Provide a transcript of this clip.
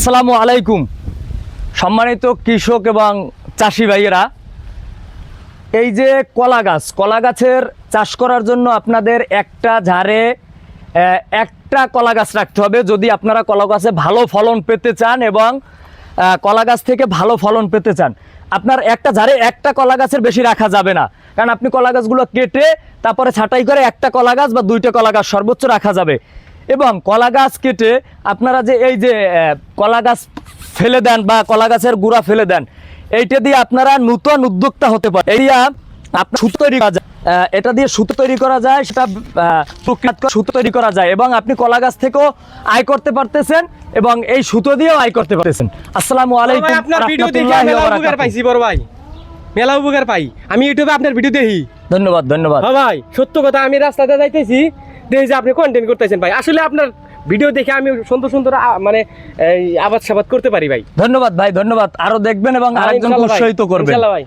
আসসালামু আলাইকুম সম্মানিত কৃষক এবং চাষি ভাইয়েরা, এই যে কলা গাছের চাষ করার জন্য আপনাদের একটা ঝাড়ে একটা কলা গাছ রাখতে হবে। যদি আপনারা কলা গাছে ভালো ফলন পেতে চান এবং কলা গাছ থেকে ভালো ফলন পেতে চান, আপনার একটা ঝাড়ে একটা কলা গাছের বেশি রাখা যাবে না। কারণ আপনি কলা গাছগুলো কেটে তারপরে ছাঁটাই করে একটা কলা গাছ বা দুইটা কলা গাছ সর্বোচ্চ রাখা যাবে। এবং কলা গাছ কেটে আপনারা যে এই যে কলা গাছ ফেলে দেন বা কলা গাছের গুঁড়া ফেলে দেন, এইটা দিয়ে আপনারা নূতন উদ্যোক্তা হতে পারে। আপনার সুতো তৈরি করা যায়, এটা দিয়ে সুতো তৈরি করা যায়, সেটা সুতো তৈরি করা যায় এবং আপনি কলা গাছ থেকেও আয় করতে পারতেছেন এবং এই সুতো দিয়েও আয় করতে পারতেছেন। আসসালামু আলাইকুম। আপনার ভিডিও দেখে মেলা উপকার পাইছি বড় ভাই, মেলা উপকার পাই আমি ইউটিউবে আপনার ভিডিও দেখি। ধন্যবাদ ধন্যবাদ। হ্যাঁ ভাই, সত্য কথা, আমি রাস্তাতে যাইতেছি দেখি যে আপনি কন্টেন্ট করতেছেন ভাই। আসলে আপনার ভিডিও দেখে আমি সুন্দর সুন্দর মানে আবাদ সাবাদ করতে পারি ভাই। ধন্যবাদ ভাই, ধন্যবাদ। আরো দেখবেন এবং আরেকজনকে উৎসাহিত করবেন। ইনশাআল্লাহ ভাই।